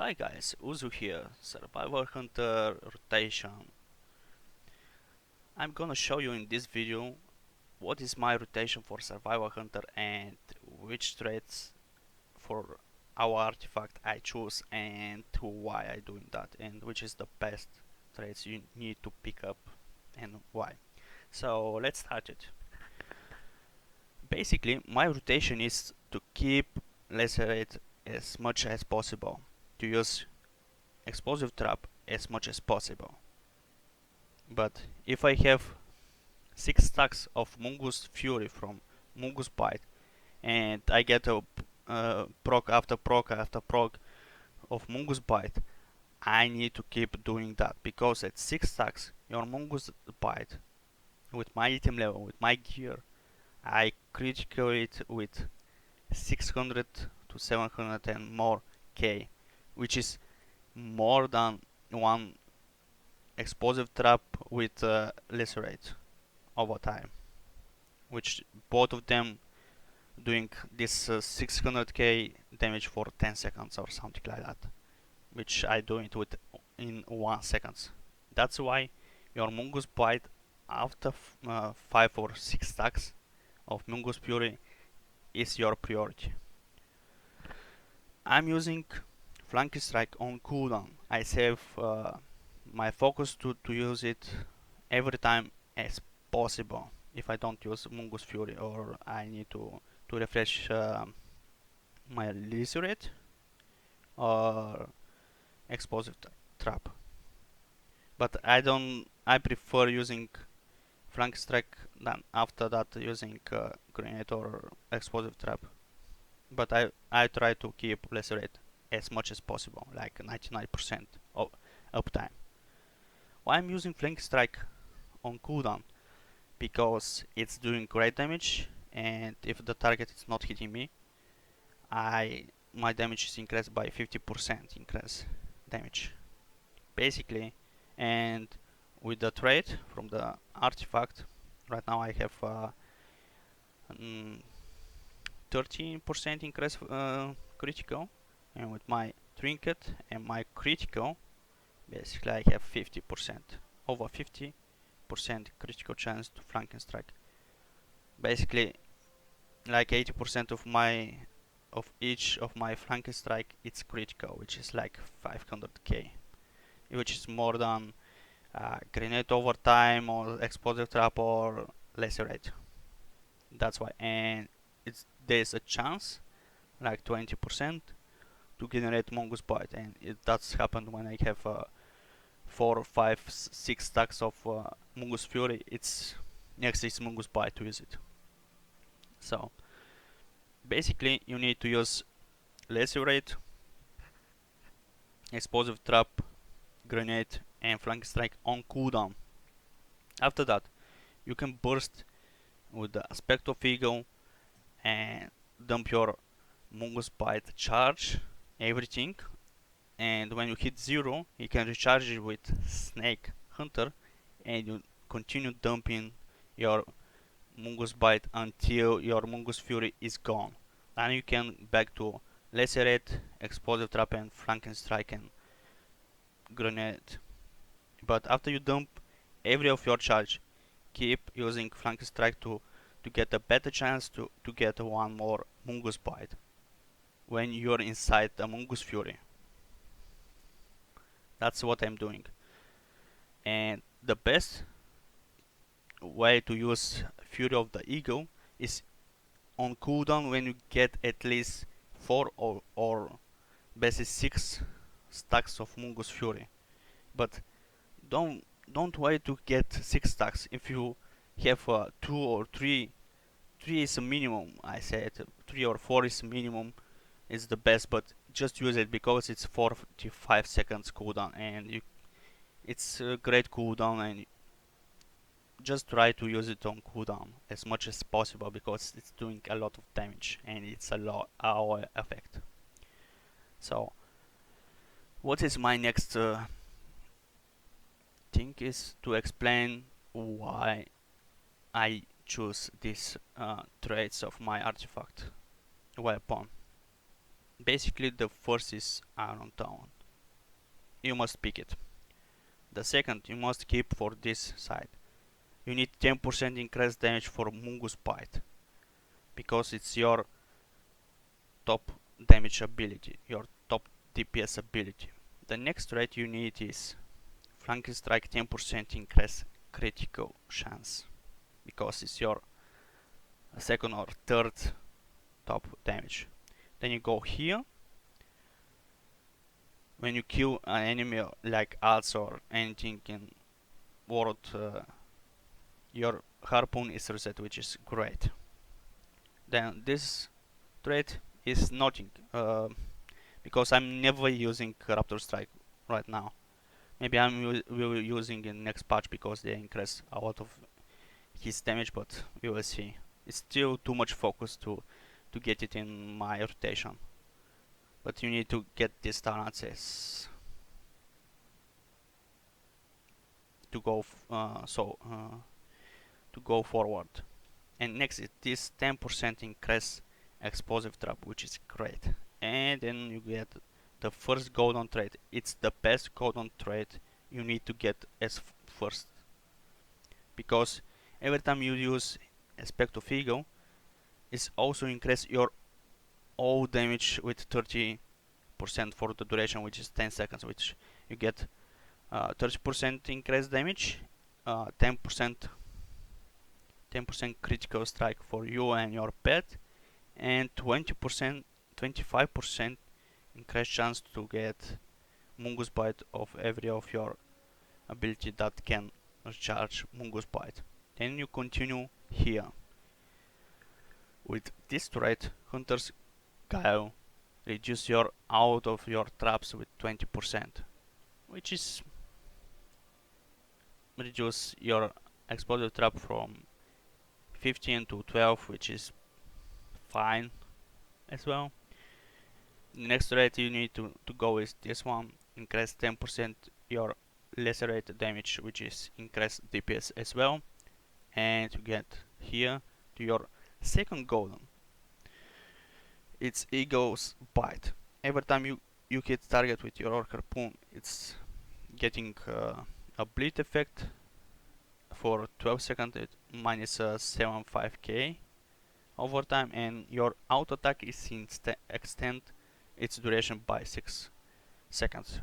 Hi guys, Uzu here, Survivor Hunter rotation. I'm gonna show you in this video what is my rotation for Survivor Hunter and which traits for our artifact I choose and why I doing that and which is the best traits you need to pick up and why. So let's start it. Basically my rotation is to keep lacerate as much as possible, to use explosive trap as much as possible. But if I have 6 stacks of Mungus Fury from Mungus Bite and I get a proc after proc after proc of Mungus Bite, I need to keep doing that because at 6 stacks your Mungus Bite with my item level, with my gear, I critical it with 600 to 700 and more K, which is more than one explosive trap with lacerate over time, which both of them doing this 600k damage for 10 seconds or something like that, which I do it with in 1 second. That's why your Mungus Bite after 5 or 6 stacks of Mungus Fury is your priority. I'm using Flanking Strike on cooldown. I save my focus to use it every time as possible if I don't use Mungus Fury or I need to refresh my release rate or explosive trap. But I prefer using flank strike than after that using grenade or explosive trap. But I try to keep release rate as much as possible, like 99% of uptime. Why I'm using flank strike on cooldown? Because it's doing great damage, and if the target is not hitting me, my damage is increased by 50% increase damage basically. And with the trait from the artifact, right now I have 13% increase critical, and with my trinket and my critical, basically I have 50%, over 50% critical chance to flank and strike. Basically, like 80% of each of my flanking strike it's critical, which is like 500k, which is more than grenade overtime or explosive trap or lacerate. That's why, and there's a chance like 20% to generate Mongoose Bite, and that's happened when I have 4, 5, 6 stacks of Mongoose Fury. It's next is Mongoose Bite to use it. So basically you need to use lacerate, explosive trap, grenade and flank strike on cooldown. After that you can burst with the aspect of eagle and dump your Mungus Bite charge everything, and when you hit 0 you can recharge it with Snake Hunter and you continue dumping your Mungus Bite until your Mungus Fury is gone. Then you can back to Lacerate, Explosive Trap and Flanken Strike and Grenade. But after you dump every of your charge, keep using Flanken Strike to get a better chance to get one more Mungus Bite when you're inside the Mungus Fury. That's what I'm doing. And the best way to use Fury of the Eagle is on cooldown when you get at least 4 or basically 6 stacks of Mungus Fury. But don't wait to get 6 stacks. If you have 2 or 3, 3 is a minimum. I said 3 or 4 is minimum, is the best, but just use it because it's 45 seconds cooldown and it's a great cooldown, and just try to use it on cooldown as much as possible because it's doing a lot of damage and it's a lot AOE effect. So what is my next thing is to explain why I choose these traits of my artifact weapon. Basically, the first is Iron Town. You must pick it. The second you must keep for this side. You need 10% increased damage for Mungus Bite, because it's your top damage ability, your top DPS ability. The next trait you need is Flanking Strike 10% increase critical chance, because it's your second or third top damage. Then you go here. When you kill an enemy like ads or anything in world, your harpoon is reset, which is great. Then this trait is nothing, because I'm never using Raptor Strike right now. Maybe I'm using in next patch because they increase a lot of his damage, but we will see. It's still too much focus to get it in my rotation. But you need to get these talents to go to go forward. And next is this 10% increase explosive trap, which is great. And then you get the first golden trait. It's the best golden trait you need to get as first, because every time you use aspect of eagle, it's also increase your all damage with 30% for the duration, which is 10 seconds, which you get 30% increased damage, 10% 10% critical strike for you and your pet, and 20%, 25% increased chance to get Mungus Bite of every of your ability that can recharge Mungus Bite. Then you continue here. With this trait, Hunter's Guile reduce your out of your traps with 20%, which is reduce your explosive trap from 15 to 12, which is fine as well. The next trait you need to go is this one, increase 10% your lacerate damage, which is increased DPS as well. And you get here to your second golem, it's Eagle's Bite. Every time you hit target with your harpoon, it's getting a bleed effect for 12 seconds, it minus 75k over time, and your auto attack is extend its duration by 6 seconds.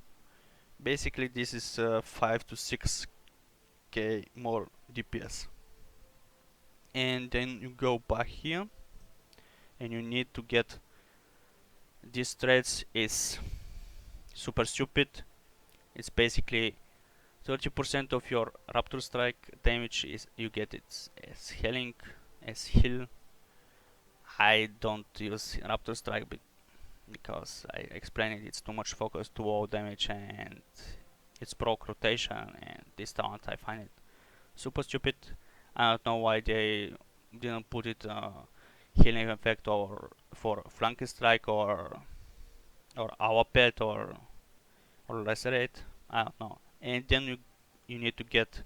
Basically, this is 5 to 6k more DPS. And then you go back here, and you need to get these traits. Is super stupid. It's basically 30% of your Raptor Strike damage is you get it as healing, as heal. I don't use Raptor Strike because I explained it's too much focus to all damage, and it's proc rotation, and this talent I find it super stupid. I don't know why they didn't put it healing effect or for flanking strike or our pet or lacerate. I don't know. And then you need to get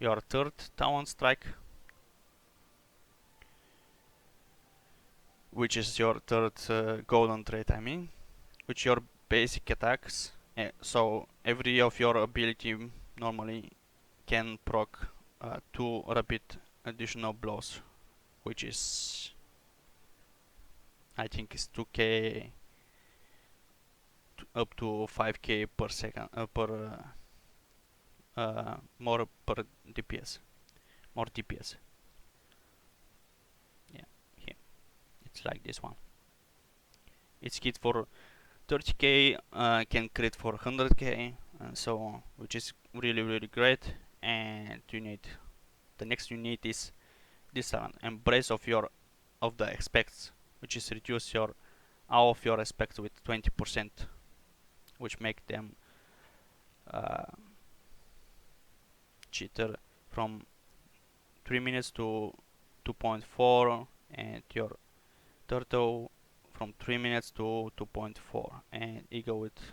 your third talent strike, which is your third golden trait, I mean, which your basic attacks. So every of your ability normally can proc 2 rapid additional blows, which is I think is 2k up to 5k per second per more per DPS, more DPS. Yeah, here it's like this one. It's kit for 30k, can crit for 100k, and so on, which is really great. And you need the next you need is this one, embrace of the expects, which is reduce your all of your aspects with 20%, which make them cheater from 3 minutes to 2.4, and your turtle from 3 minutes to 2.4, and eagle with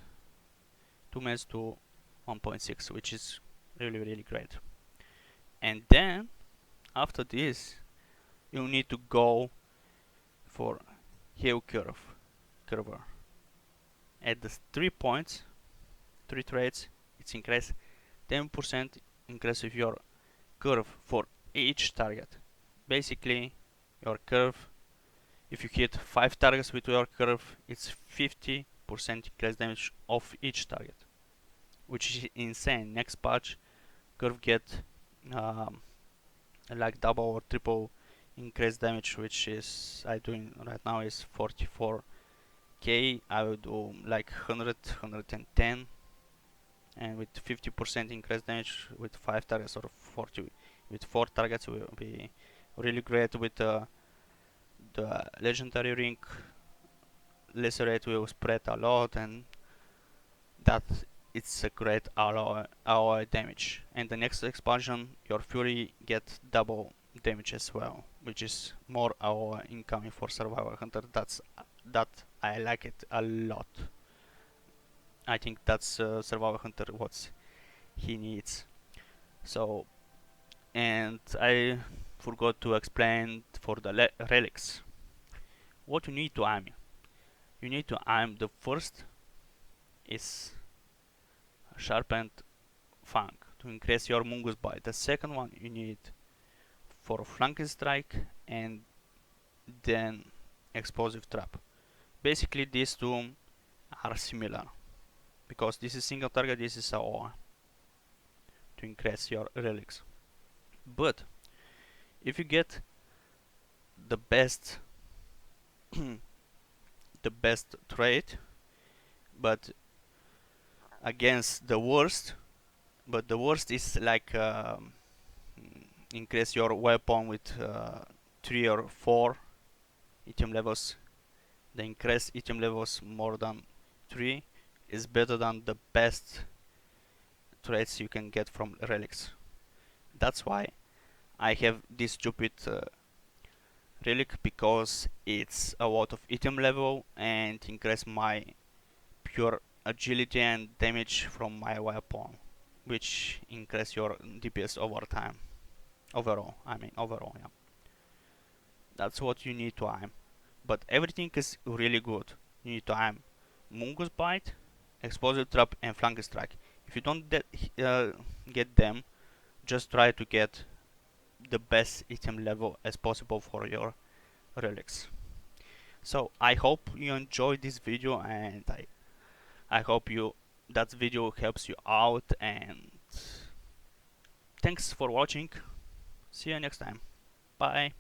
2 minutes to 1.6, which is really great. And then after this you need to go for heal curve curver. at the 3 points, 3 trades, it's increase 10% increase of your curve for each target. Basically, your curve, if you hit 5 targets with your curve, it's 50% increase damage of each target, which is insane. Next patch, curve get um, like double or triple increase damage, which is I doing right now is 44k. I will do like 100, 110, and with 50% increase damage with 5 targets, or 40 with 4 targets will be really great. With the legendary ring, lacerate will spread a lot, and that it's a great alloy damage. And the next expansion, your fury get double damage as well, which is more alloy incoming for survival hunter. That I like it a lot. I think that's survival hunter what he needs. So, and I forgot to explain for the relics what you need to aim. You need to aim the first is sharpened fang to increase your mungus bite. The second one you need for flanking strike, and then explosive trap. Basically these two are similar because this is single target, this is AOE to increase your relics. But if you get the best the best trait, but against the worst, but the worst is like increase your weapon with 3 or 4 item levels. The increased item levels more than 3 is better than the best traits you can get from relics. That's why I have this stupid relic, because it's a lot of item level and increase my pure agility and damage from my weapon, which increase your DPS over time. Overall, yeah. That's what you need to aim. But everything is really good. You need to aim Mungus Bite, Explosive Trap, and Flank Strike. If you don't get them, just try to get the best item level as possible for your relics. So I hope you enjoyed this video, and I hope that video helps you out, and thanks for watching. See you next time. Bye.